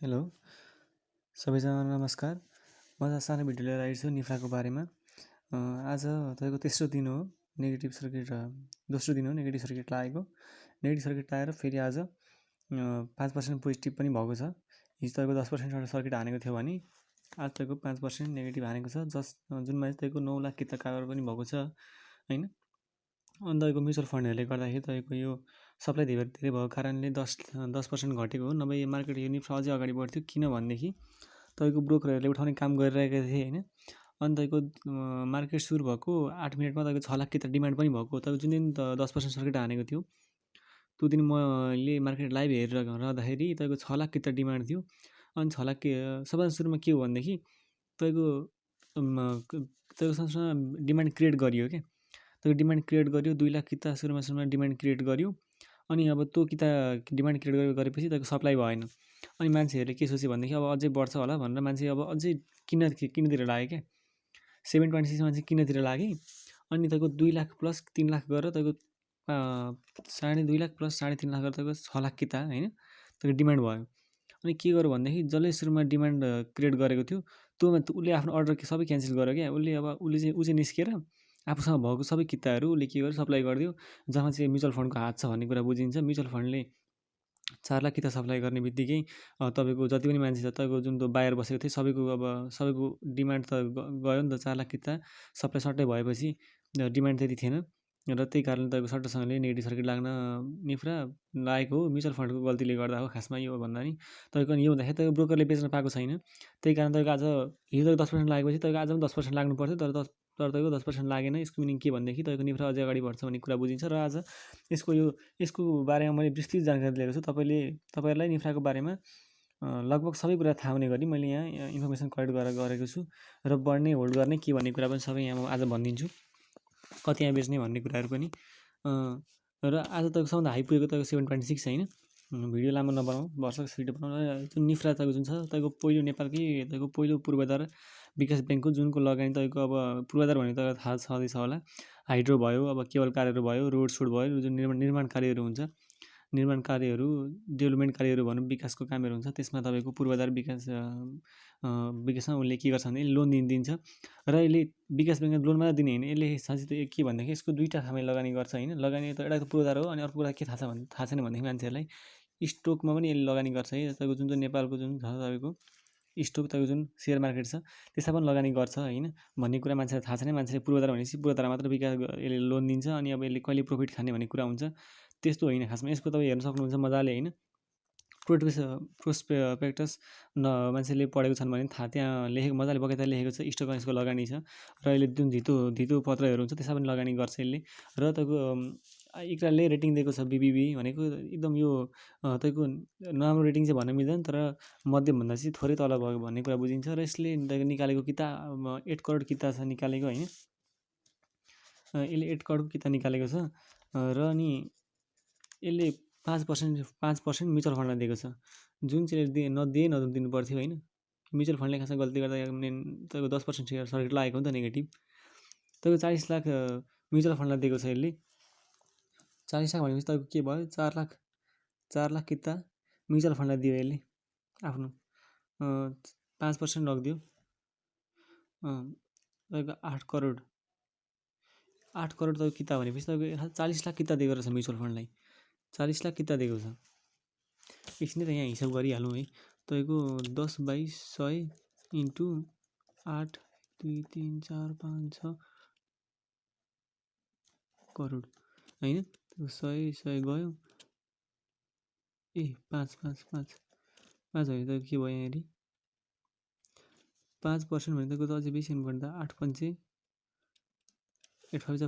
Hello सबैजना नमस्कार। म आज सानो भिडियो लिएर आएको छु निफ्राको बारेमा। आज तपाईँको तेस्रो दिन हो नेगेटिभ सर्किट दोस्रो दिन हो नेगेटिभ सर्किट लागेको। नेगेटिभ सर्किट लागेर फेरि आज 5% पोजिटिभ पनि भएको छ। हिजो तपाईँको 10% सर्किट हानेको थियो भने आज तपाईँको 5% नेगेटिभ हानेको छ, जुनमा चाहिँ तपाईँको 9 लाख किता कागर पनि भएको छ होइन। अनि तपाईँको म्युचुअल फन्डहरूले गर्दाखेरि तपाईँको यो सप्लाई धेरै भएको कारणले 10% घटेको हो। नभए यो मार्केट यो निफ्रा अझै अगाडि बढ्थ्यो, किनभनेदेखि तपाईँको ब्रोकरहरूले उठाउने काम गरिरहेका थिए होइन। अनि तपाईँको मार्केट सुरु भएको 8 मिनटमा तपाईँको 6 लाख किता डिमान्ड पनि भएको। तपाईँको जुन दिन 10% सर्किट हानेको थियो त्यो दिन मैले मार्केट लाइभ हेरेर रहँदाखेरि तपाईँको 6 लाख किता डिमान्ड थियो। अनि 6 लाख सबैभन्दा सुरुमा के हो भनेदेखि तपाईँको सँगसँग डिमान्ड क्रिएट गरियो क्या। त्यो डिमान्ड क्रिएट गर्यो 2 लाख किता सुरुमा डिमान्ड क्रिएट गर्यो। अनि अब त्यो किता डिमान्ड क्रिएट गरेपछि तपाईँको सप्लाई भएन। अनि मान्छेहरूले के सोच्यो भनेदेखि अब अझै बढ्छ होला भनेर मान्छे अब अझै किन्नतिर लाग्यो क्या। 7.6 मान्छे किन्नतिर लागे। अनि तपाईँको 2 लाख प्लस 3 लाख गरेर तपाईँको 2.5 लाख प्लस 3.5 लाख गरेर तपाईँको 6 लाख किता होइन तपाईँको डिमान्ड भयो। अनि के गर्यो भनेदेखि जसले सुरुमा डिमान्ड क्रिएट गरेको थियो त्योमा उसले आफ्नो अर्डर सबै क्यान्सल गर्यो क्या। उसले चाहिँ निस्केर आफूसँग भएको सबै किताहरू उसले के गर्यो सप्लाई गरिदियो, जहाँ चाहिँ म्युचुअल फन्डको हात छ भन्ने कुरा बुझिन्छ। म्युचुअल फन्डले 4 लाख किता सप्लाई गर्ने बित्तिकै तपाईँको जति पनि मान्छे छ तपाईँको जुन त्यो बायर बसेको थियो सबैको डिमान्ड त गयो नि त। 4 लाख किता सप्लाई सर्टै भएपछि डिमान्ड त्यति थिएन र त्यही कारणले तपाईँको सर्टसँगले नेगेटिभ सर्किट लाग्न निफ्रा लागेको हो। म्युचुअल फन्डको गल्तीले गर्दा हो खासमा यो भन्दा नि। तपाईँको यो हुँदाखेरि तपाईँको ब्रोकरले बेच्न पाएको छैन। त्यही कारण तपाईँको आज हिजो 10% लागेपछि तपाईँको आज पनि 10% लाग्नु पर्थ्यो, तर तपाईँको 10% लागेन। यसको मिनिङ के भनेदेखि तपाईँको निफ्रा अझै अगाडि बढ्छ भन्ने कुरा बुझिन्छ। र आज यसको बारेमा मैले विस्तृत जानकारी लिएको छु। तपाईँहरूलाई निफ्राको बारेमा लगभग सबै कुरा थाहा हुने गरी मैले यहाँ इन्फर्मेसन कलेक्ट गरेको छु। र बढ्ने होल्ड गर्ने के भन्ने कुरा पनि सबै यहाँ म आज भनिदिन्छु, कति यहाँ बेच्ने भन्ने कुराहरू पनि। र आज तपाईँको सबभन्दा हाई पुगेको तपाईँको 7.6 होइन। भिडियो लामो नबनाउँ, भर्सक स्पिड बनाउँ। जुन निफ्रा तपाईँको जुन छ तपाईँको पहिलो नेपालकै तपाईँको पहिलो पूर्वाधार विकास ब्याङ्कको जुनको लगानी तपाईँको अब पूर्वाधार भनेको तपाईँलाई थाहा छँदैछ होला। हाइड्रो भयो, अब केबल कार्यहरू भयो, रोड सोड भयो, जुन निर्माण कार्यहरू हुन्छ, निर्माण कार्यहरू डेभलपमेन्ट कार्यहरू भनौँ, विकासको कामहरू हुन्छ, त्यसमा तपाईँको पूर्वाधार विकासमा उसले के गर्छ भने लोन दिन्छ। र यसले विकास ब्याङ्कमा लोन मात्रै दिने होइन, यसले साँच्चै त के भनेदेखि यसको दुईवटा ठाउँमा लगानी गर्छ होइन। लगानी त एउटा त पूर्वाधार हो, अनि अर्को कुरा के थाहा छैन भनेदेखि मान्छेहरूलाई स्टोकमा पनि यसले लगानी गर्छ है। तपाईँको जुन चाहिँ नेपालको जुन छ तपाईँको स्टोक, तपाईँको जुन सेयर मार्केट छ त्यसमा पनि लगानी गर्छ होइन भन्ने कुरा मान्छेलाई थाहा छैन। मान्छेले पूर्वाधार भनेपछि पूर्वाधार मात्र विकास यसले लोन दिन्छ, अनि अब यसले कहिले प्रफिट खाने भन्ने कुरा हुन्छ। त्यस्तो होइन खासमा। यसको तपाईँ हेर्न सक्नुहुन्छ मजाले होइन। प्रोस्पेक्टस मान्छेले पढेको छन् भने थाहा, त्यहाँ लेखेको मजाले बगैँचा लेखेको छ स्टकमा यसको लगानी छ। र यसले जुन धितो पत्रहरू हुन्छ त्यसमा पनि लगानी गर्छ यसले। र तपाईँको इक्राले रेटिङ दिएको छ BBB भनेको एकदम यो तपाईँको नराम्रो रेटिङ चाहिँ भन्न मिल्दैन, तर मध्यमभन्दा चाहिँ थोरै तल भयो भन्ने कुरा बुझिन्छ। र यसले निकालेको किता 8 करोड किता छ निकालेको होइन। यसले 8 करोड किता निकालेको छ। र अनि यसले 5% म्युचुअल फन्डलाई दिएको छ, जुन चाहिँ नदिनु पर्थ्यो होइन। म्युचुअल फन्डले खासमा गल्ती गर्दा तपाईँको 10% सेयर सर्किट लागेको हो नि त नेगेटिभ। तपाईँको 40 लाख म्युचुअल फन्डलाई दिएको छ यसले। 40 लाख भनेपछि तपाईँको के भयो, 4 लाख किता म्युचुअल फन्डलाई दियो यसले आफ्नो। 5% लगिदियो तपाईँको 8 करोड तपाईँको किता भनेपछि तपाईँको 40 लाख किता दिएको रहेछ म्युचुअल फन्डलाई। 40 लाख किता दिएको छ। एकछिन त यहाँ हिसाब गरिहालौँ है। तपाईँको 10/100 इन्टु 8 2 3 4 5 6 करोड होइन। 100 गयो 5 होइन त के भयो यहाँनिर 5% भने त अझै बेसी हुनुपर्ने त। 8 5 8 5 40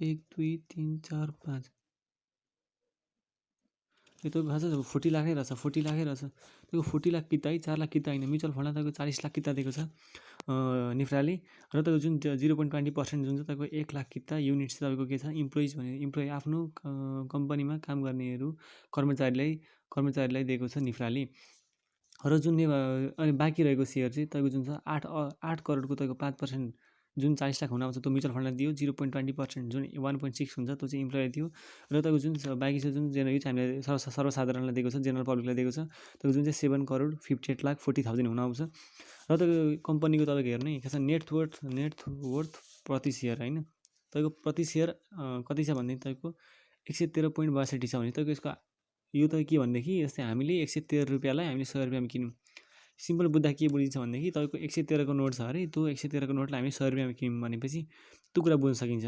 1 2 3 4 5 यो त खास 40 लाखै रहेछ। 40 लाखै रहेछ तपाईँको 40 लाख किता है, 4 लाख किता होइन। म्युचुअल फन्डलाई तपाईँको 40 लाख किता दिएको छ निफ्राले। र तपाईँको जुन 0.20% जुन छ तपाईँको 1 लाख किता युनिट्स तपाईँको के छ इम्प्लोइ आफ्नो कम्पनीमा काम गर्नेहरू कर्मचारीलाई दिएको छ निफ्राले। र जुन अनि बाँकी रहेको सेयर चाहिँ तपाईँको जुन छ 8 करोडको तपाईँको 5% जुन 40 लाख हुन आउँछ त्यो म्युचुअल फन्डलाई दियो, 0.20% जुन 1.6 हुन्छ त्यो चाहिँ इम्प्लोइलाई दियो, र तपाईँको जुन बाँकी छ जुन यो चाहिँ हामीले सर्वसाधारणलाई दिएको छ, जेनरल पब्लिकलाई दिएको छ, त्यो जुन चाहिँ 7,48,40,000 हुन आउँछ। र तपाईँको कम्पनीको तपाईँको हेर्नु है के छ नेटवर्थ प्रति सेयर होइन, तपाईँको प्रति सेयर कति छ भनेदेखि तपाईँको 113.62 छ भने तपाईँको यसको यो त के भनेदेखि जस्तै हामीले 113 रुपियाँलाई हामीले 100 रुपियाँमा किन्यौँ। सिम्पल बुझ्दा के बुझिन्छ भनेदेखि तपाईँको 113 नोट छ अरे, त्यो 113 नोटलाई हामी 100 रुपियाँमा किन्यौँ भनेपछि त्यो कुरा बुझ्न सकिन्छ।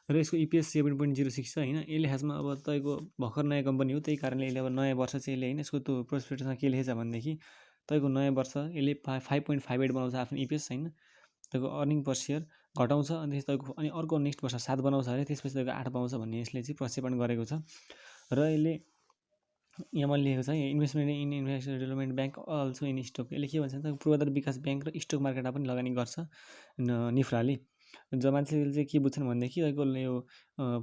र यसको EPS 7.06 छ होइन। यसले खासमा अब तपाईँको भर्खर नयाँ कम्पनी हो, त्यही कारणले यसले अब नयाँ वर्ष चाहिँ यसले होइन यसको त्यो प्रोस्पेक्टसमा के लेखेछ भनेदेखि तपाईँको नयाँ वर्ष यसले 5.58 बनाउँछ आफ्नो EPS होइन, तपाईँको अर्निङ पर सेयर घटाउँछ, अनि तपाईँको अनि अर्को नेक्स्ट वर्ष 7 बनाउँछ अरे, त्यसपछि तपाईँको 8 पाउँछ भन्ने यसले चाहिँ प्रक्षेपण गरेको छ। र यसले यहाँ मैले लेखेको छ investment in investor development bank also in stock. यसले के भन्छ भने पूर्वाधार विकास ब्याङ्क र स्टक मार्केटमा पनि लगानी गर्छ निफ्राले। जो मान्छेले चाहिँ के बुझ्छन् भनेदेखि तपाईँको यो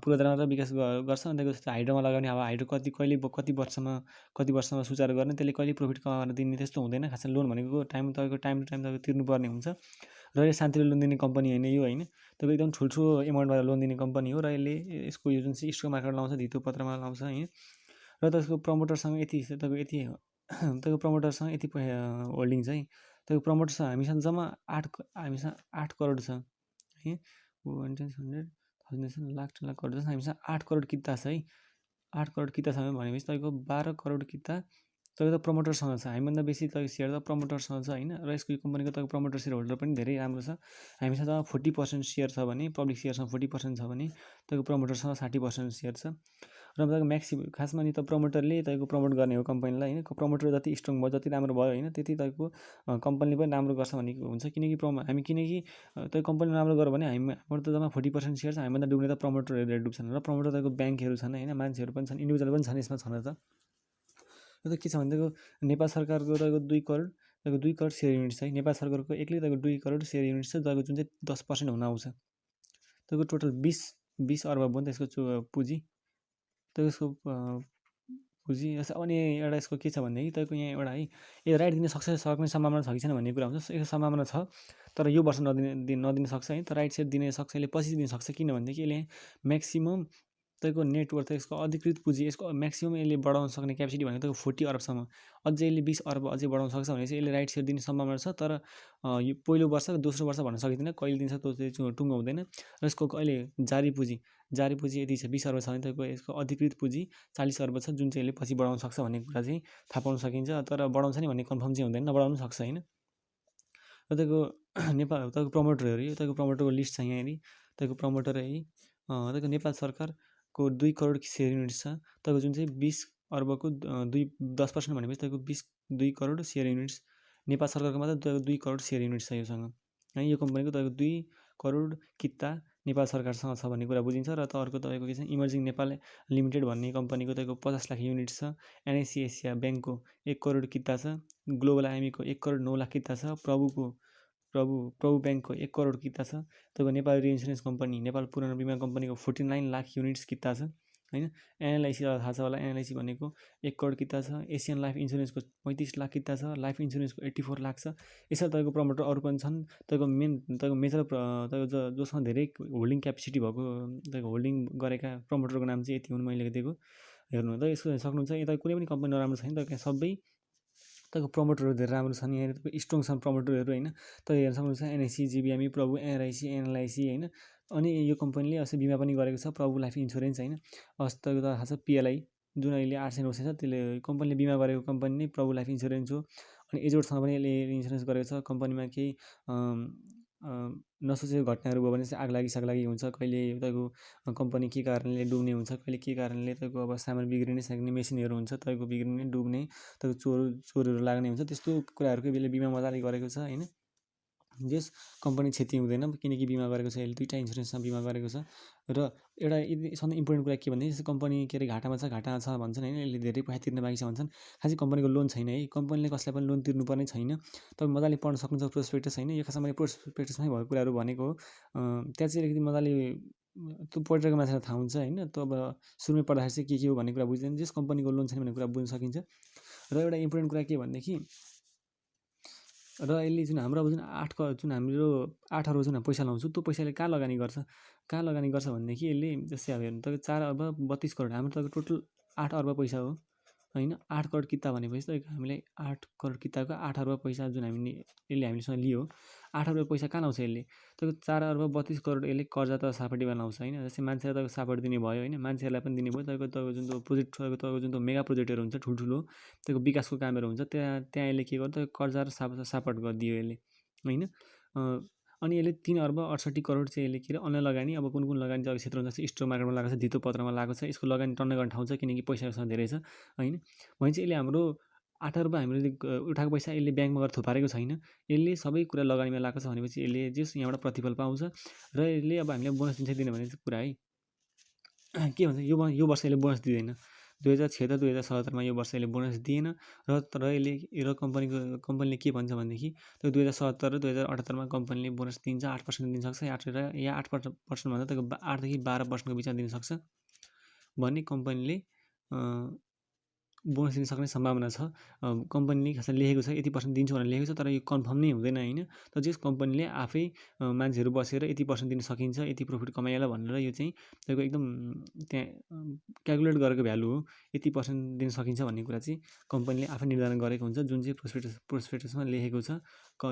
पूर्वाधारमा र विकास गर्छ, अनि त्यसको जस्तो हाइड्रोमा लगाउने, अब हाइड्रो कति वर्षमा सुचारू गर्ने, त्यसले कहिले प्रफिट कमाएर दिने त्यस्तो हुँदैन। खासमा लोन भनेको टाइम टु टाइम तपाईँको तिर्नुपर्ने हुन्छ, र यो शान्तिले लोन दिने कम्पनी होइन यो होइन, तपाईँको एकदम ठुल्ठुलो एमाउन्टमा लोन दिने कम्पनी हो। र यसले यसको यो जुन चाहिँ स्टक मार्केटमा लाउँछ, धितो पत्रमा लाउँछ होइन, र त्यसको प्रमोटरसँग यति तपाईँको प्रमोटरसँग यति होल्डिङ छ है, तपाईँको प्रमोटरसँग हामीसँग जम्मा 8 करोड छ है, 100,000 लाख करोड छ, हामीसँग 8 करोड किता छ है। 8 करोड किता छ भनेपछि तपाईँको 12 करोड किता तपाईँको प्रमोटरसँग छ। हामीभन्दा बेसी तपाईँको सेयर त प्रमोटरसँग छ होइन। र यसको कम्पनीको तपाईँको प्रमोटर सेयर होल्डर पनि धेरै राम्रो छ। हामीसँग 40% सेयर छ भने, पब्लिक सेयरसँग 40% छ भने तपाईँको प्रमोटरसँग 60% सेयर छ। र तपाईँको म्याक्सिमम् खासमा नि त प्रमोटरले तपाईँको प्रमोट गर्ने हो कम्पनीलाई होइन। प्रमोटर जति स्ट्रङ भयो, जति राम्रो भयो होइन, त्यति तपाईँको कम्पनीले पनि राम्रो गर्छ भन्ने हुन्छ। किनकि त्यो कम्पनी राम्रो गर्यो भने हाम्रो त जम्मा 40% सेयर छ, हामीभन्दा डुब्ने त प्रमोटरहरूले डुब्छन्। र प्रमोटर तपाईँको ब्याङ्कहरू छन् होइन, मान्छेहरू पनि छन्, इन्डिभिजुअल पनि छन्, यसमा छन त। यो त के छ भने तपाईँको नेपाल सरकारको तपाईँको 2 करोड सेयर युनिट छ है। नेपाल सरकारको एक्लै तपाईँको 2 करोड सेयर युनिट छ, तपाईँको जुन चाहिँ 10% हुन आउँछ। तपाईँको टोटल 20 अर्ब भयो नि त यसको पुँजी, त्यसको पुँजी। अनि एउटा यसको के छ भनेदेखि तपाईँको यहाँ एउटा है, यो राइट दिन सक्ने सम्भावना छ कि छैन भन्ने कुरा हुन्छ। यसको सम्भावना छ, तर यो वर्ष नदिन सक्छ है, तर राइट सेयर दिने सक्छ, यसले पछि दिन सक्छ। किन भनेदेखि यसले म्याक्सिमम् तपाईँको नेटवर्थ यसको अधिकृत पुँजी यसको म्याक्सिमम् यसले बढाउन सक्ने क्यापेसिटी भनेको तपाईँको 40 अरबसम्म। अझै यसले 20 अर्ब अझै बढाउन सक्छ भने चाहिँ यसले राइट सेयर दिने सम्भावना छ, तर यो पहिलो वर्ष दोस्रो वर्ष भन्न सकिँदैन, कहिले दिन्छ त्यो चाहिँ टुङ्गो हुँदैन। र यसको अहिले जारी पुँजी यति छ 20 अर्ब छ भने तपाईँको यसको अधिकृत पुँजी 40 अर्ब छ, जुन चाहिँ यसले पछि बढाउन सक्छ भन्ने कुरा चाहिँ थाहा पाउन सकिन्छ। तर बढाउँछ नि भन्ने कन्फर्म चाहिँ हुँदैन, नबढाउनु सक्छ होइन। र तपाईँको नेपाल तपाईँको प्रमोटरहरू, तपाईँको प्रमोटरको लिस्ट छ यहाँनिर। तपाईँको प्रमोटर है तपाईँको नेपाल सरकारको 2 करोड सेयर युनिट छ, तपाईँको जुन चाहिँ 20 अर्बको 10% भनेपछि तपाईँको 2 करोड सेयर युनिट्स नेपाल सरकारको मात्र 2 करोड सेयर युनिट छ योसँग है। यो कम्पनीको तपाईँको 2 करोड किता नेपाल सरकारसँग छ भन्ने कुरा बुझिन्छ। र त अर्को तपाईँको के छ, इमर्जिङ नेपाल लिमिटेड भन्ने कम्पनीको तपाईँको 50 लाख युनिट छ। NIC एसिया ब्याङ्कको 1 करोड किता छ। ग्लोबल IMEको 1 करोड 9 लाख किता छ। प्रभु ब्याङ्कको 1 करोड किता छ। तपाईँको नेपाल रिइन्सुरेन्स कम्पनी, नेपाल पुरानो बिमा कम्पनीको 49 लाख युनिट्स किता छ होइन। NLIC थाहा छ होला, NLIC भनेको 1 करोड किता छ। एसियन लाइफ इन्सुरेन्सको 35 लाख किता छ। लाइफ इन्सुरेन्सको 84 लाख छ। यसरी तपाईँको प्रमोटर अरू पनि छन्। तपाईँको मेजर तपाईँको जोसँग धेरै होल्डिङ क्यापेसिटी भएको तपाईँको होल्डिङ गरेका प्रमोटरको नाम चाहिँ यति हुन् मैले दिएको। हेर्नु त यसको सक्नुहुन्छ, यता कुनै पनि कम्पनी नराम्रो छैन, तपाईँको सबै तपाईँको प्रमोटरहरू धेरै राम्रो छन्। यहाँ तपाईँको स्ट्रङ छन् प्रमोटरहरू होइन। तपाईँ हेर्न सक्नुहुन्छ NIC, GBME, प्रभु, NLIC होइन। अनि यो कम्पनीले अस्ति बिमा पनि गरेको छ, प्रभु लाइफ इन्सुरेन्स होइन। अस्ति तपाईँको त थाहा छ PLI जुन अहिले 890 छ, त्यसले कम्पनीले बिमा गरेको कम्पनी नै प्रभु लाइफ इन्सुरेन्स हो। अनि एजोडसँग पनि यसले इन्सुरेन्स गरेको छ। कम्पनीमा केही नसोचेको घटनाहरू भयो भने चाहिँ आगलागी हुन्छ, कहिले तपाईँको कम्पनी के कारणले डुब्ने हुन्छ, कहिले के कारणले तपाईँको अब सामान बिग्रिने सक्ने मेसिनहरू हुन्छ, तपाईँको बिग्रिने डुब्ने, तपाईँको चोरहरू लाग्ने हुन्छ, त्यस्तो कुराहरूको यसले बिमा मजाले गरेको छ होइन। जस कम्पनी क्षति हुँदैन, किनकि बिमा गरेको छ, यसले 2टा इन्सुरेन्समा बिमा गरेको छ। र एउटा सधैँ इम्पोर्टेन्ट कुरा के भन्दाखेरि कम्पनी के अरे घाटामा छ भन्छन् होइन, यसले धेरै पैसा तिर्न बाँकी छ भन्छन्। खासै कम्पनीको लोन छैन है, कम्पनीले कसैलाई पनि लोन तिर्नुपर्ने छैन। तपाईँ मजाले पढ्न सक्नुहुन्छ प्रोस्पेक्टस होइन। यो खासमा मैले प्रोस्पेक्टसमै भएको कुराहरू भनेको हो। त्यहाँ चाहिँ अलिकति मजाले त्यो पढिरहेको मान्छेलाई थाहा हुन्छ होइन। त्यो अब सुरुमै पढ्दाखेरि चाहिँ के हो भन्ने कुरा बुझ्दैन, जस कम्पनीको लोन छैन भन्ने कुरा बुझ्न सकिन्छ। र एउटा इम्पोर्टेन्ट कुरा के भनेदेखि र यसले जुन हाम्रो अब जुन 8 अर्ब जुन पैसा लाउँछौँ त्यो पैसाले कहाँ लगानी गर्छ भनेदेखि यसले जस्तै अब हेर्नु तपाईँको 4 अर्ब 32 करोड हाम्रो तपाईँको टोटल 8 अर्ब पैसा हो होइन। 8 करोड किता भनेपछि तपाईँको हामीलाई 8 करोड किताको 8 अर्ब पैसा जुन यसले हामीसँग लियो 8 अर्ब पैसा कहाँ लाउँछ यसले तपाईँको 4 अर्ब 32 करोड यसले कर्जा त सापट्टिमा लाउँछ होइन। जस्तै मान्छेलाई तपाईँको सापट दिने भयो होइन, मान्छेहरूलाई पनि दिने भयो। तपाईँको जुन प्रोजेक्ट तपाईँको जुन मेगा प्रोजेक्टहरू हुन्छ ठुल्ठुलो तपाईँको विकासको कामहरू हुन्छ त्यहाँ यसले के गर्छ कर्जा र सापट गरिदियो यसले होइन। अनि यसले 3 अर्ब 68 करोड चाहिँ यसले के अरे अन्य लगानी अब कुन लगानी चाहिँ अब क्षेत्रमा जस्तै स्टक मार्केटमा लागेको छ, धितो पत्रमा लागेको छ, यसको लगानी टन्न गर्ने ठाउँ छ किनकि पैसासँग धेरै छ होइन। भनेपछि यसले हाम्रो 8 अर्ब हामीले उठाएको पैसा यसले ब्याङ्कमा गएर थुपारेको छैन, यसले सबै कुरा लगानीमा लगाएको छ भनेपछि यसले जस यहाँबाट प्रतिफल पाउँछ र यसले अब हामीलाई बोनस दिन्छ दिने भन्ने कुरा है। के भन्छ यो वर्ष यसले बोनस दिँदैन, 2076 2077मा यो वर्ष यसले बोनस दिएन तर यसले कम्पनीले के भन्छ भनेदेखि त्यो 2077 र 2078मा कम्पनीले बोनस दिन्छ 8% दिन सक्छ या 8% भन्दा तपाईँको 8 देखि 12%को बिचमा दिन सक्छ भन्ने कम्पनीले बोनस दिन सक्ने सम्भावना छ। कम्पनीले खासमा लेखेको छ यति % दिन्छु भनेर लेखेको छ तर यो कन्फर्म नै हुँदैन होइन। तर जस कम्पनीले आफै मान्छेहरू बसेर यति % दिन सकिन्छ यति प्रफिट कमाइहाल भनेर यो चाहिँ तपाईँको एकदम त्यहाँ क्यालकुलेट गरेको भ्यालु हो, यति % दिन सकिन्छ भन्ने कुरा चाहिँ कम्पनीले आफै निर्धारण गरेको हुन्छ जुन चाहिँ प्रोस्पेक्टसमा लेखेको छ।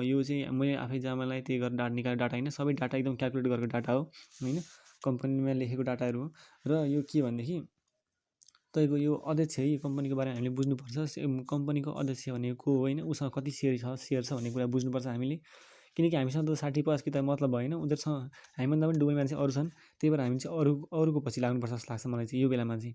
यो चाहिँ मैले आफै जहाँलाई त्यही गरेर निकालेको डाटा होइन, सबै डाटा एकदम क्यालकुलेट गरेको डाटा हो होइन, कम्पनीमा लेखेको डाटाहरू हो। र यो के भनेदेखि तपाईँको यो अध्यक्ष है कम्पनीको बारेमा हामीले बुझ्नुपर्छ। कम्पनीको अध्यक्ष भनेको को हो होइन, उसँग कति सेयर छ भन्ने कुरा बुझ्नुपर्छ हामीले, किनकि हामीसँग त 60-50 कि त मतलब भएन, उनीहरूसँग हामीभन्दा पनि डुबे मान्छे अरू छन्। त्यही भएर हामी चाहिँ अरूको पछि लाग्नुपर्छ जस्तो लाग्छ मलाई चाहिँ यो बेलामा चाहिँ।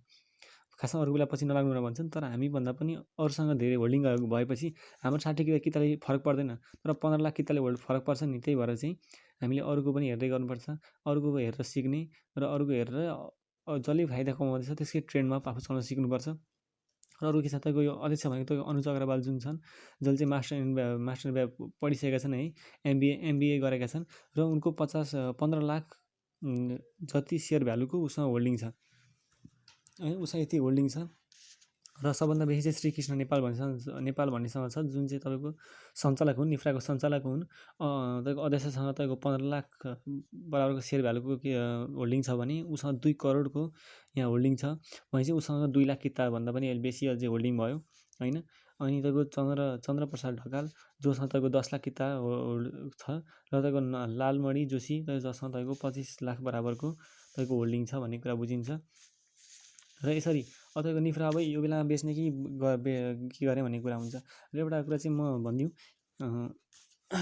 खासमा अरूको बेला पछि नलाग्नु र भन्छन् तर हामीभन्दा पनि अरूसँग धेरै होल्डिङ भएपछि हाम्रो 60 किताले फरक पर्दैन तर 15 लाख किताले फरक पर्छ नि। त्यही भएर चाहिँ हामीले अरूको पनि हेर्दै गर्नुपर्छ, अरूको हेरेर सिक्ने र अरूको हेरेर जसले फाइदा कमाउँदैछ त्यसकै ट्रेन्डमा आफू चल्न सिक्नुपर्छ। र अरू के छ तपाईँको यो अध्यक्ष भनेको तपाईँको अनुज अग्रवाल जुन छन् जसले चाहिँ मास्टर पढिसकेका छन् है, एमबिए गरेका छन् र उनको 15 लाख जति सेयर भ्यालुको उसँग होल्डिङ छ है, उसँग यति होल्डिङ छ। र सबभन्दा बेसी चाहिँ श्रीकृष्ण नेपाल भन्नेसँग छ जुन चाहिँ तपाईँको सञ्चालक हुन्, निफ्राको सञ्चालक हुन्। तपाईँको अध्यक्षसँग तपाईँको 15 लाख बराबरको सेयर भ्यालुको होल्डिङ छ भने उसँग 2 करोडको यहाँ होल्डिङ छ भनेपछि उसँग 2 लाख किताभन्दा पनि बेसी अझै होल्डिङ भयो होइन। अनि तपाईँको चन्द्र प्रसाद ढकाल जोसँग तपाईँको 10 लाख किता छ र तपाईँको लालमणि जोशी जसँग तपाईँको 25 लाख बराबरको तपाईँको होल्डिङ छ भन्ने कुरा बुझिन्छ। र यसरी तपाईँको निफ्रा अब यो बेलामा बेच्ने कि के गर्ने भन्ने कुरा हुन्छ। र एउटा कुरा चाहिँ म भनिदिउँ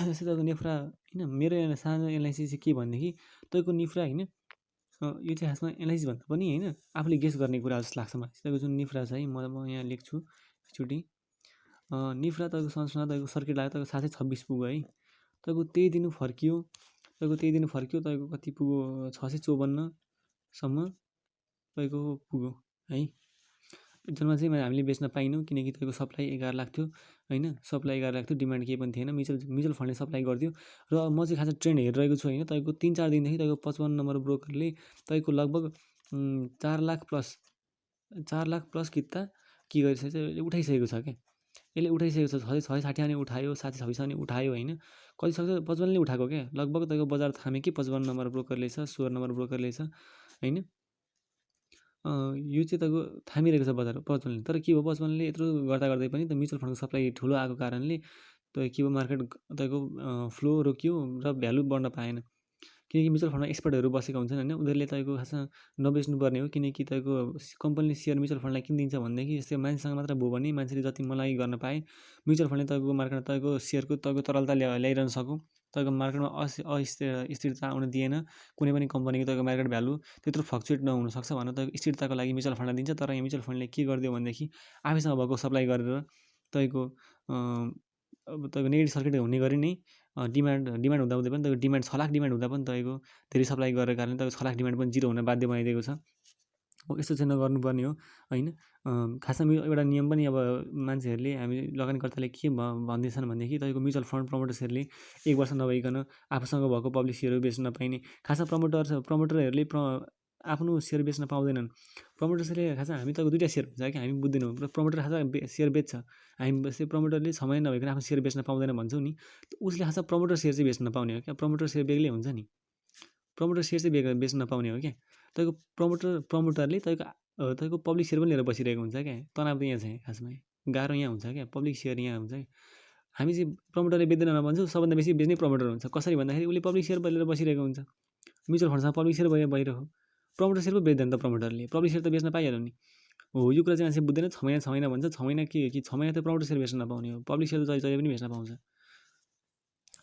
जस्तै तपाईँको निफ्रा होइन, मेरो सानो एनालाइसिस चाहिँ के भनेदेखि तपाईँको निफ्रा होइन यो चाहिँ खासमा एनालाइसिस भन्दा पनि होइन आफूले गेस गर्ने कुरा जस्तो लाग्छ मलाई। तपाईँको जुन निफ्रा छ है म यहाँ लेख्छु एकचोटि, निफ्रा तपाईँको संरचना तपाईँको सर्किट लाग्यो तपाईँको 726 पुग्यो है, तपाईँको त्यही दिन फर्कियो तपाईँको कति पुग्यो 654सम्म तपाईँको पुग्यो है, जुनमा चाहिँ हामीले बेच्न पाइनौँ किनकि तपाईँको सप्लाई 11 लाख थियो होइन, सप्लाई 11 लाख थियो, डिमान्ड केही पनि थिएन, म्युचुअल फन्डले सप्लाई गरिदियो। र म चाहिँ खासमा ट्रेन्ड हेरिरहेको छु होइन, तपाईँको 3-4 दिनदेखि तपाईँको 55 नम्बर ब्रोकरले तपाईँको लगभग 4 लाख प्लस किता के गरिसकेको छ उठाइसकेको छ क्या, यसले उठाइसकेको छ 660 नि उठायो 726 नि उठायो होइन, कति सक्छ 55ले उठाएको क्या लगभग तपाईँको बजार थामे कि 55 नम्बर ब्रोकरले छ 16 नम्बर ब्रोकरले छ होइन। यो चाहिँ तपाईँको थामिरहेको छ बजार 55ले, तर के भयो 55ले यत्रो गर्दै पनि त म्युचुअल फन्डको सप्लाई ठुलो आएको कारणले त के भयो मार्केट तपाईँको फ्लो रोकियो र भ्यालु बढ्न पाएन किनकि म्युचुअल फन्डमा एक्सपर्टहरू बसेका हुन्छन् होइन, उनीहरूले तपाईँको खासमा नबेच्नुपर्ने हो किनकि तपाईँको कम्पनीले सेयर म्युचुअल फन्डलाई किन दिन्छ भनेदेखि यस्तै मान्छेसँग मात्र भयो भने मान्छेले जति मलाई गर्न पाए म्युचुअल फन्डले तपाईँको मार्केटमा तपाईँको सेयरको तपाईँको तरलता ल्याइरहन सकौँ, तपाईँको मार्केटमा स्थिरता आउन दिएन, कुनै पनि कम्पनीको तपाईँको मार्केट भ्यालु त्यत्रो फ्लक्चुएट नहुनसक्छ भनेर तपाईँको स्थिरताको लागि म्युचुअल फन्डलाई दिन्छ। तर यहाँ म्युचुअल फन्डले के गरिदियो भनेदेखि आफैसँग भएको सप्लाई गरेर तपाईँको अब तपाईँको नेगेटिभ सर्किट हुने गरी नै डिमान्ड हुँदा पनि तपाईँको डिमान्ड 6 लाख डिमान्ड हुँदा पनि तपाईँको धेरै सप्लाई गरेको कारणले तपाईँको 6 लाख डिमान्ड पनि जिरो हुन बाध्य बनाइदिएको छ। यस्तो चाहिँ नगर्नुपर्ने हो होइन। खासमा एउटा नियम पनि अब मान्छेहरूले हामी लगानीकर्ताले के भन्दैछन् भनेदेखि तपाईँको म्युचुअल फन्ड प्रमोटर्सहरूले 1 वर्ष नभइकन आफूसँग भएको पब्लिक सेयरहरू बेच्न नपाइने, खासमा प्रमोटरहरूले आफ्नो सेयर बेच्न पाउँदैनन्। प्रमोटर सेयरले खास हामी तपाईँको दुईवटा सेयर हुन्छ कि हामी बुझ्दैनौँ। प्रमोटर खास सेयर बेच्छ, हामी बस प्रमोटरले 6 महिना नभइकन आफ्नो सेयर बेच्न पाउँदैन भन्छौँ नि, उसले खास प्रमोटर सेयर चाहिँ बेच्न नपाउने हो क्या। प्रमोटर सेयर बेग्लै हुन्छ नि, प्रमोटर सेयर चाहिँ बेच्न नपाउने हो क्या। तपाईँको प्रमोटरले तपाईँको पब्लिक सेयर पनि लिएर बसिरहेको हुन्छ क्या। तनाव त यहाँ छ, खासमा गाह्रो यहाँ हुन्छ क्या, पब्लिक सेयर यहाँ हुन्छ। हामी चाहिँ प्रमोटरले बेच्दैन नभन्छौँ, सबभन्दा बेसी बेच्ने प्रमोटर हुन्छ। कसरी भन्दाखेरि उसले पब्लिक सेयर लिएर बसिरहेको हुन्छ, म्युचुअल फन्डसँग पब्लिक सेयर भइरहेको। प्रमोटर सेयर पो बेच्दैन त प्रमोटरले, पब्लिक सेयर त बेच्न पाइहाल्यो नि। हो यो कुरा चाहिँ मान्छे बुझ्दैन। 6 महिना भन्छ, 6 महिना कि 6 महिना त प्रमोटर सेयर बेच्न नपाउने हो, पब्लिक सेयर त जहिले पनि बेच्न पाउँछ।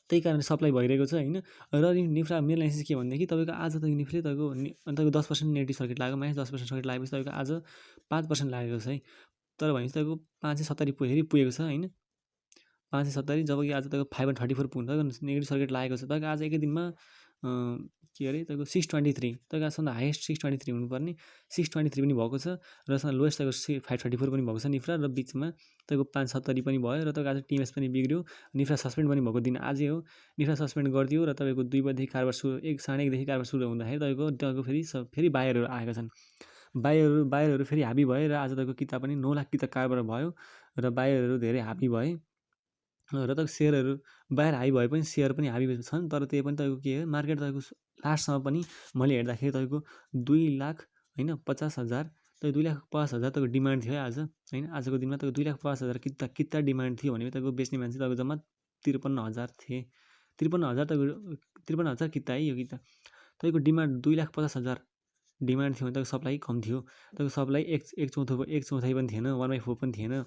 त्यही कारण सप्लाई भइरहेको छ होइन। र निफ्रा मेरो एनालाइसिस के भनेदेखि तपाईँको आज त निफ्ले तपाईँको 10% नेगेटिभ सर्किट लाग्यो, -10% सर्किट लागेपछि तपाईँको आज 5% लागेको छ है। तर भनेपछि तपाईँको 570 पुगेको छ होइन, 570, जबकि आज तपाईँको 534 पुग्नु तपाईँको नेगेटिभ सर्किट लागेको छ। तपाईँको आज एकै दिनमा के अरे तपाईँको 623, तपाईँको आजसम्म हाइएस्ट 623 हुनुपर्ने 623 पनि भएको छ, र लोएस्ट तपाईँको 534 पनि भएको छ निफ्रा, र बिचमा तपाईँको 570 पनि भयो। र तपाईँको आज टिएमएस पनि बिग्रियो, निफ्रा सस्पेन्ड पनि भएको दिन आजै हो। निफ्रा सस्पेन्ड गरिदियो र तपाईँको 2 बजेदेखि कारबार सुरु, 1:30 देखि कारबार सुरु हुँदाखेरि तपाईँको फेरि बायरहरू आएका छन्। बायरहरू फेरि हाबी भए, र आज तपाईँको किताब पनि 9 लाख किताब कारबार भयो, र बायरहरू धेरै हाबी भए। र तपाईँको सेयरहरू बाहिर हाई भए पनि सेयर पनि हाबी छन्। तर त्यही पनि तपाईँको के हो, मार्केट तपाईँको लास्टसम्म पनि मैले हेर्दाखेरि तपाईँको 2,50,000 तपाईँको 2,50,000 तपाईँको डिमान्ड थियो आज होइन। आजको दिनमा तपाईँको 2,50,000 किता डिमान्ड थियो भने तपाईँको बेच्ने मान्छे तपाईँको जम्मा 53,000 थिए। 53,000 तपाईँको 53,000 किता है, यो किता तपाईँको डिमान्ड 2,50,000 डिमान्ड थियो भने तपाईँको सप्लाई कम थियो। तपाईँको सप्लाई एक चौथाइ पनि थिएन, 1/4 पनि थिएन।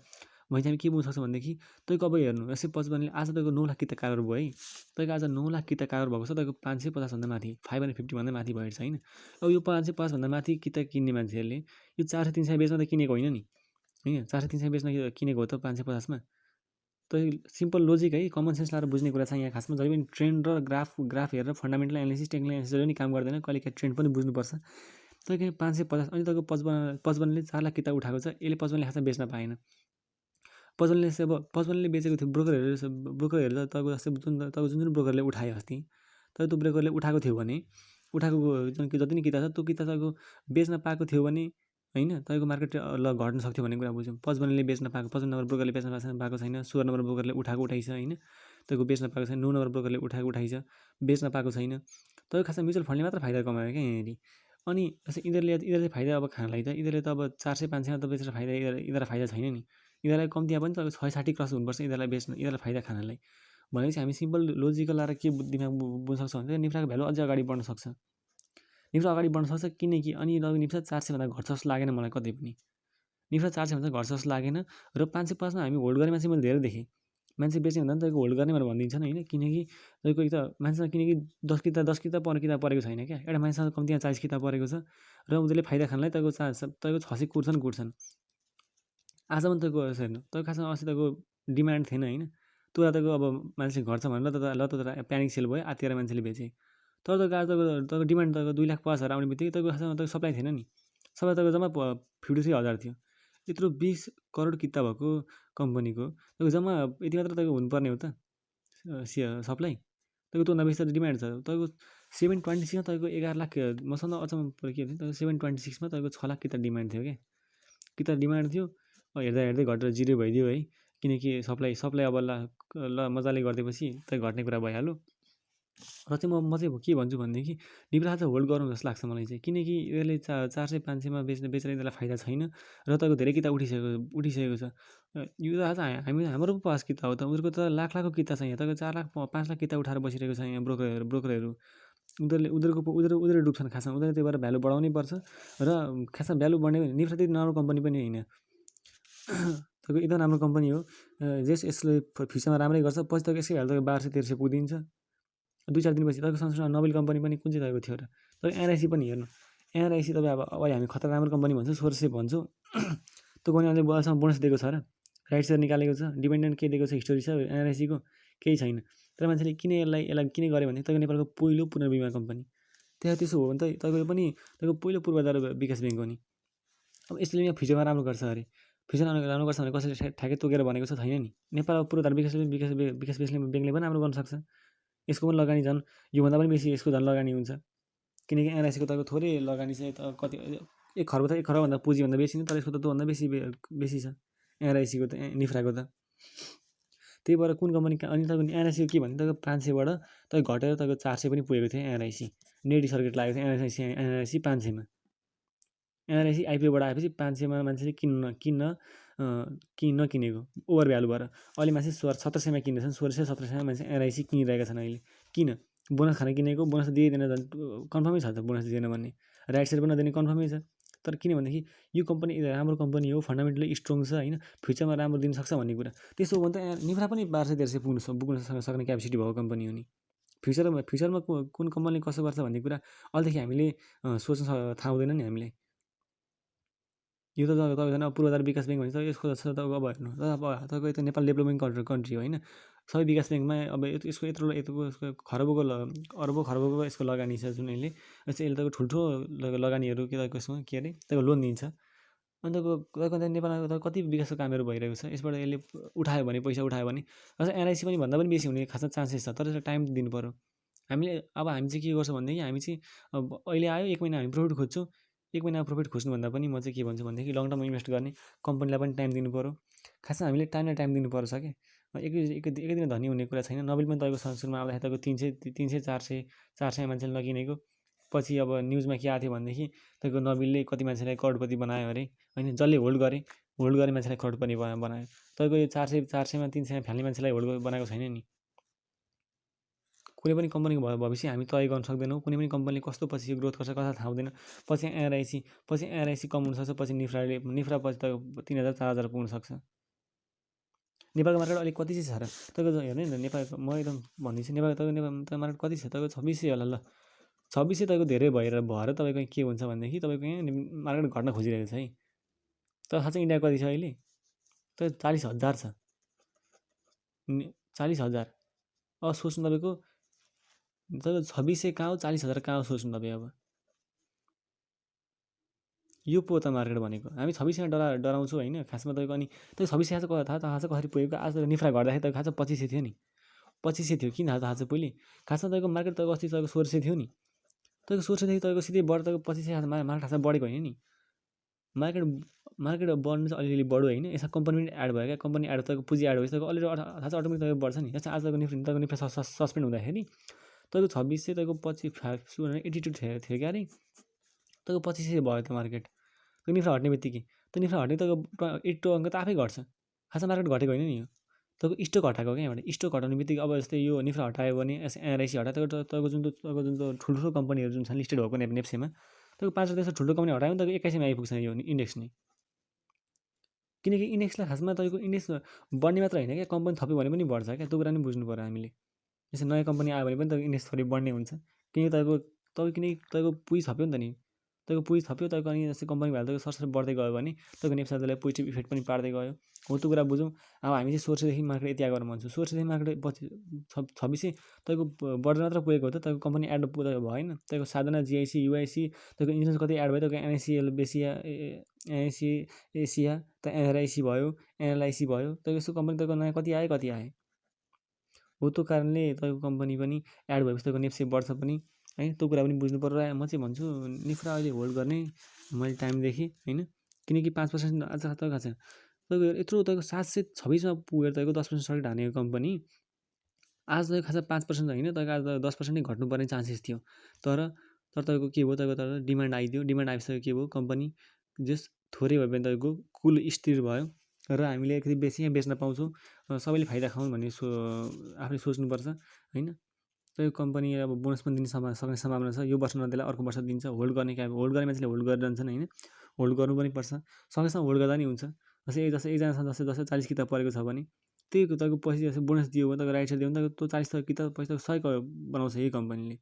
भने चाहिँ हामी के बुझ्न सक्छौँ भनेदेखि तपाईँको अब हेर्नु यसै 55ले आज तपाईँको 9 लाख किता कारबार भयो है। तपाईँको आज 9 लाख किता कारबार भएको छ, तपाईँको 550 भन्दा माथि 550 भन्दा माथि भएको छ होइन। अब यो 550 भन्दा माथि किता किन्ने मान्छेहरूले यो 400-300 बेच्न त किनेको होइन नि होइन, 400-300 बेच्न किनेको हो त 550 मा। त सिम्पल लोजिक है, कमन सेन्स लाएर बुझ्ने कुरा छ यहाँ खासमा। जहिले पनि ट्रेन्ड र ग्राफ हेरेर फन्डामेन्टल एनालिसिस, टेक्निकल एनालिसिस जहिले पनि काम गर्दैन, कहिले काहीँ ट्रेन्ड पनि बुझ्नुपर्छ। तपाईँको 550 अनि तपाईँको 55ले 4 लाख किता उठाएको छ, यसले 55ले खासमा बेच्न पाएन। 55ले बेचेको थियो, ब्रोकरहरू त तपाईँको जस्तै तपाईँको जुन ब्रोकरले उठायो अस्ति, तर त्यो ब्रोकरले उठाएको थियो भने उठाएको जति नै किता छ त्यो किता तपाईँको बेच्न पाएको थियो भने होइन, तपाईँको मार्केट घट्न सक्थ्यो भन्ने कुरा बुझ्यौँ। 55ले बेच्न पाएको, 55 नम्बर ब्रोकरले बेच्न पाएको छैन, 16 नम्बर ब्रोकरले उठाएको छ होइन, तपाईँको बेच्न पाएको छैन, 9 नम्बर ब्रोकरले उठाएको छ, बेच्न पाएको छैन। तपाईँको खासमा म्युचुअल फन्डले मात्र फाइदा कमायो क्या यहाँनिर। अनि जस्तै यिनीहरूले फाइदा अब खानलाई त यिनीहरूले त अब 400-500मा त बेचेर फाइदा, यिनीहरूलाई फाइदा छैन नि। यिनीहरूलाई कम्तीमा पनि तपाईँको 60 क्रस हुनुपर्छ यिनीहरूलाई फाइदा खानलाई। भनेपछि हामी सिम्पल लोजिकल लाएर के दिमाग बुझ्न सक्छौँ भने निफ्राको भ्यालु अझै अगाडि बढ्न सक्छ, निफ्रा अगाडि बढ्न सक्छ। किनकि अनि निफ्रा 400 भन्दा घट्छ जस्तो लागेन मलाई कतै पनि, निफ्रा 400 भन्दा घट्छ जस्तो लागेन। र 550मा हामी होल्ड गर्ने मान्छे मैले धेरै देखेँ, मान्छे बेच्ने भन्दा पनि तपाईँको होल्ड गर्ने भनेर भनिदिन्छन् होइन। किनकि तपाईँको एक त मान्छेसँग किनकि 10 किताब 15 किताब परेको छैन क्या, एउटा मान्छेसँग कम्तीमा 40 किताब परेको छ, र उनीहरूले फाइदा खानलाई तपाईँको 600 कुर्छन्। आज पनि तपाईँको हेर्नु, तपाईँको खासमा अस्ति तपाईँको डिमान्ड थिएन होइन, त्यो तपाईँको अब मान्छे घट्छ भनेर ल त प्यानिक सेल भयो, आत्तिएर मान्छेले बेचे। तर तपाईँको आज तपाईँको डिमान्ड तपाईँको 2,50,000 आउने बित्तिकै तपाईँको खासमा तपाईँको सप्लाई थिएन नि, सप्लाई तपाईँको जम्मा 53,000 थियो। यत्रो 20 करोड किता भएको कम्पनीको तपाईँको जम्मा यति मात्र तपाईँको हुनुपर्ने हो त सप्लाई, तपाईँको त्योभन्दा बेसी त डिमान्ड छ। तपाईँको 726मा तपाईँको 11 लाख, मसँग अचम्म के थियो तपाईँको 726मा तपाईँको 6 लाख किता डिमान्ड थियो क्या, किता डिमान्ड थियो। हेर्दा हेर्दै घटेर 0 भइदियो है, किनकि सप्लाई अब ल मजाले गरिदिएपछि त घट्ने कुरा भइहाल्यो। र चाहिँ म चाहिँ के भन्छु भनेदेखि निफ्रा चाहिँ होल्ड गरौँ जस्तो लाग्छ मलाई चाहिँ, किनकि यसले 400-500मा बेचेर यिनीहरूलाई फाइदा छैन, र तपाईँको धेरै किता उठिसकेको छ। यो त आज हाम्रो पो पास किता हो त, उनीहरूको त लाखको किता छ यहाँ, तपाईँको 4 लाख 5 लाख किता उठाएर बसिरहेको छ यहाँ ब्रोकरहरू। उनीहरू डुब्छन् खासमा, उनीहरूले त्यही भएर भ्यालु बढाउनै पर्छ। र खासमा भ्यालु बढ्ने पनि निफ्रा त्यति राम्रो कम्पनी पनि होइन, तपाईँको एकदम राम्रो कम्पनी हो। यसले फ्युचरमा राम्रै गर्छ, पछि तपाईँको यसकै भ्यालु तपाईँको 1200-1300 पुगिदिन्छ 2-4 दिनपछि। तपाईँको सँगसँगै नोबेल कम्पनी पनि कुन चाहिँ तपाईँको थियो र, तपाईँ एनआइसी पनि हेर्नु, एनआइसी तपाईँ अब हामी खतरा राम्रो कम्पनी भन्छौँ, सोर्स भन्छौँ, त्यो कम्पनीले अहिलेसम्म बोनस दिएको छ र, राइट सेयर निकालेको छ, डिभिडेन्ड के दिएको छ, हिस्टोरी छ एनआइसीको केही छैन। तर मान्छेले किन यसलाई किन गऱ्यो भने तपाईँको नेपालको पहिलो पुनर्बिमा कम्पनी, त्यसो हो भने त तपाईँको पनि तपाईँको पहिलो पूर्वाधार विकास ब्याङ्क हो नि। अब यसले यहाँ फ्युचरमा राम्रो गर्छ अरे, फ्युचरमा राम्रो गर्छ भने कसैले ठ्याक्कै तोकेर भनेको छ छैन नि। नेपालको पूर्वाधार विकास ब्याङ्कले पनि राम्रो गर्न सक्छ, यसको पनि लगानी झन् योभन्दा पनि बेसी यसको झन् लगानी हुन्छ। किनकि एनआरआइसीको तपाईँको थोरै लगानी चाहिँ कति 1 खरबभन्दा पुँजीभन्दा बेसी नै, तर यसको त त्योभन्दा बेसी छ एनआरआइसीको त, निफ्राको त। त्यही भएर कुन कम्पनी अनि तपाईँको एनआरआइसीको के भने तपाईँको 500बाट तपाईँको घटेर तपाईँको 400 पनि पुगेको थियो एनआरआइसी। नेगेटिभ सर्किट लागेको थियो एनआरआइसी 500मा। एनआरआइसी आइपिओबाट आएपछि 500मा मान्छेले नकिनेको ओभर भ्यालु भएर अहिले मान्छे 1700मा किन्दैछन्। 1600-1700मा मान्छे एनआरआइसी किनिरहेका छन् अहिले। किन? बोनस खान किनेको, बोनस दिँदैन झन् कन्फर्मै छ त, बोनस दिँदैन भन्ने, राइट सेयर पनि नदिने कन्फर्मै छ। तर किन भनेदेखि यो कम्पनी राम्रो कम्पनी हो, फन्डामेन्टली स्ट्रङ छ होइन, फ्युचरमा राम्रो दिन सक्छ भन्ने कुरा। त्यसो हो भने त निफ्रा पनि 1200-1300 पुग्न सक्ने क्यापेसिटी भएको कम्पनी हो नि। फ्युचरमा कुन कम्पनीले कसो गर्छ भन्ने कुरा अहिलेदेखि हामीले सोच्न थाहा हुँदैन नि हामीले। यो त तपाईँको झन् पूर्वाधार विकास ब्याङ्क भन्छ यसको जस्तो त अब हेर्नु अब तपाईँको यता नेपाल डेभलपमेन्ट कन्ट्री होइन, सबै विकास ब्याङ्कमा अब यसको यत्रो खरबको अरबको यसको लगानी छ जुन यसले तपाईँको ठुल्ठुलो लगानीहरू के तपाईँको यसमा के अरे तपाईँको लोन दिन्छ। अन्त तपाईँको नेपालमा त कति विकासको कामहरू भइरहेको छ, यसबाट यसले उठायो भने, पैसा उठायो भने अझ एनआइसी पनि भन्दा पनि बेसी हुने खासमा चान्सेस छ। तर यसलाई टाइम दिनु पऱ्यो हामीले। अब हामी चाहिँ के गर्छौँ भनेदेखि हामी चाहिँ अब अहिले आयो 1 महिना हामी प्रफिट खोज्छौँ। 1 महिना प्रफिट खोज्नुभन्दा पनि म चाहिँ के भन्छु भनेदेखि लङ टर्म इन्भेस्ट गर्ने, कम्पनीलाई पनि टाइम दिनु पऱ्यो। खासमा हामीले टाइम दिनुपर्छ कि एकै दिन धनी हुने कुरा छैन। नोबेल पनि तपाईँको सुरुमा आउँदाखेरि तपाईँको 300-400 मान्छेले नकिनेको, पछि अब न्युजमा के आएको थियो भनेदेखि तपाईँको नोबेलले कति मान्छेलाई करोडपति बनायो अरे होइन, जसले होल्ड गर्ने मान्छेलाई करोडपति बनायो। तपाईँको यो 400मा 300मा फ्याल्ने मान्छेलाई होल्ड बनाएको छैन नि। कुनै पनि कम्पनीको भविष्य हामी तय गर्न सक्दैनौँ। कुनै पनि कम्पनीले कस्तो पछि ग्रोथ गर्छ कसलाई थाहा हुँदैन। पछि एनआरआइसी कम हुनसक्छ, पछि निफ्रा पछि त 3000-4000 पुग्न सक्छ। नेपालको मार्केट अलिक कति चाहिँ छ र तपाईँको हेर्नु नि, नेपालको म एकदम भनिदिन्छु नेपालको तपाईँको मार्केट कति छ, तपाईँको 2600 होला ल। 2600 तपाईँको धेरै भएर तपाईँको के हुन्छ भनेदेखि तपाईँको यहाँ मार्केट घट्न खोजिरहेको छ है। तर खास इन्डिया कति छ अहिले, त 40,000 छ। 40,000 अब सोच्नु तपाईँको 2600 कहाँ हो, 40,000 कहाँ हो, सोच्नु तपाईँ। अब यो पो त मार्केट भनेको। हामी 2600मा डराउँछौँ होइन खासमा तपाईँको। अनि त्यो 2600 थाहा छ कसरी पुगेको? आज निफ्रा घट्दाखेरि तपाईँको खास 2500 थियो नि, 2500 थियो। किन थाहा छ पहिले? खासमा तपाईँको मार्केट तपाईँको अस्ति तपाईँको 1600 थियो नि, तपाईँको 1600 देखि तपाईँको सिधै बढ्दा तपाईँको 2500 मार्केट खासमा बढेको होइन नि। मार्केट बढ्नु चाहिँ अलिअलि बढ्यो होइन, यसमा कम्पनी पनि एड भयो क्या। कम्पनी एड तपाईँको पुँजी एड भएपछि तपाईँको अलरेडी थाहा छ अटोमेटिक तपाईँको बढ्छ नि। जस्तै आज तपाईँको निफ्रा सस्पेन्ड हुँदाखेरि तपाईँको 2600 तपाईँको 82 थियो क्या अरे, तपाईँको 2500 भयो त्यो मार्केट। त्यो निफ्रा हट्ने बित्तिकै त्यो निफ्रा हट्ने तपाईँको 82 अङ्क त आफै घट्छ। खासमा मार्केट घटेको होइन नि यो, तपाईँको स्टक हटाएको क्या यहाँबाट। स्टक हटाउने बित्तिकै अब जस्तै यो निफ्रा हटायो भने एनआरआइसी हटायो, तपाईँको जुन ठुल्ठुलो कम्पनीहरू जुन छन् लिस्टेड भएको नेप्सेमा, तपाईँको 5-10 ठुल्ठुलो कम्पनी हटायो भने तपाईँको 2100मा आइपुग्छ यो इन्डेक्स नै। किनकि इन्डेक्सलाई खासमा तपाईँको इन्डेक्स बढ्ने मात्र होइन क्या, कम्पनी थप्यो भने पनि बढ्छ क्या। त्यो कुरा पनि बुझ्नु पऱ्यो हामीले। जस्तै नयाँ कम्पनी आयो भने पनि तपाईँको इन्डेक्स थोरै बढ्ने हुन्छ। किनकि तपाईँको पुँजी थप्यो नि त नि, तपाईँको पुँजी थप्यो तपाईँको। अनि जस्तै कम्पनी भ्यालु तपाईँको सरसर बढ्दै गयो भने तपाईँको नेप्सालाई पोजिटिभ इफेक्ट पनि पार्दै गयो। हो त्यो कुरा बुझौँ। अब हामी चाहिँ 1600देखि मार्केट यति आएको भन्छु, 1600देखि मार्केट 2600 तपाईँको बढ्दै मात्र पुगेको हो त। तपाईँको कम्पनी एड भएन। तपाईँको साधना, जिआइसी, युआइसी, तपाईँको इन्सुरेन्स कति एड भयो, तपाईँको एनआइसी एसिया त एनआरआइसी भयो, एनएलआइसी भयो। तपाईँको यस्तो कम्पनी तपाईँको नयाँ कति आयो। हो त्यो कारणले तपाईँको कम्पनी पनि एड भएपछि तपाईँको नेप्से बढ्छ पनि होइन। त्यो कुरा पनि बुझ्नु पर्यो। म चाहिँ भन्छु निफ्रा अहिले होल्ड गर्ने मैले टाइमदेखि होइन। किनकि 5% आज तपाईँको छ तपाईँको यत्रो तपाईँको 726मा पुगेर तपाईँको 10% सर्किट हानेको कम्पनी आज तपाईँको खासमा 5% होइन, तपाईँको आज 10% नै घट्नुपर्ने चान्सेस थियो। तर तपाईँको के भयो, तपाईँको डिमान्ड आइदियो। डिमान्ड आइसक्यो के भयो, कम्पनी जस थोरै भयो भने तपाईँको कुल स्थिर भयो र हामीले अलिकति बेसी यहाँ बेच्न पाउँछौँ। सबैले फाइदा खाउँ भन्ने आफूले सोच्नुपर्छ होइन। त्यो कम्पनी अब बोनस पनि दिन सक्ने सम्भावना छ। यो वर्ष नदिएला अर्को वर्ष दिन्छ। होल्ड गर्ने मान्छेले होल्ड गरिरहन्छन् होइन, होल्ड गर्नु पनि पर्छ। सँगैसँग होल्ड गर्दा नि हुन्छ। जस्तै एकजना जस्तै 40 किताब परेको छ भने त्यही तपाईँको पछि जस्तै बोनस दियो भने तपाईँको राइट साइड दियो भने त्यो 40 किताब पैसा 100 बनाउँछ यही कम्पनीले।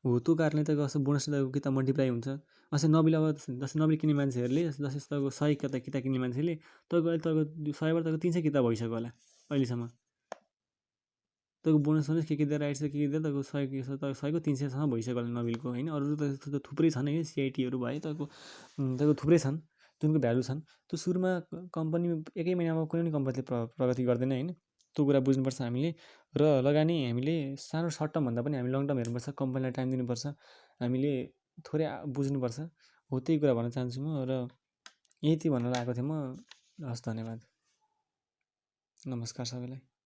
हो त्यो कारणले तपाईँको जस्तो बोनसले तपाईँको किताब मल्टिप्लाई हुन्छ। जस्तै नोबेल अब जस्तै नोबेल किन्ने मान्छेहरूले जस्तै तपाईँको 100 किताब किन्ने मान्छेले तपाईँको 100बाट तपाईँको 300 किताब भइसक्यो होला अहिलेसम्म। तपाईँको बोनस के दिएर राइट साइड के दिएर तपाईँको 100को 300सम्म भइसक्यो होला नोबेलको होइन। अरू त थुप्रै छन् होइन, सिआइटीहरू भयो तपाईँको थुप्रै छन् जुनको भ्यालु छन्। त्यो सुरुमा कम्पनी 1 महिनामा कुनै पनि कम्पनीले प्रगति गर्दैन होइन। त्यो कुरा बुझ्नुपर्छ हामीले र लगानी हामीले सानो सर्ट टर्म भन्दा पनि हामी लङ टर्म हेर्नुपर्छ कम्पनीलाई टाइम दिनुपर्छ हामीले थोरै बुझ्नुपर्छ हो त्यही कुरा भन्न चाहन्छु म र यति भन्न लागेको थिएँ म हस् धन्यवाद नमस्कार सबैलाई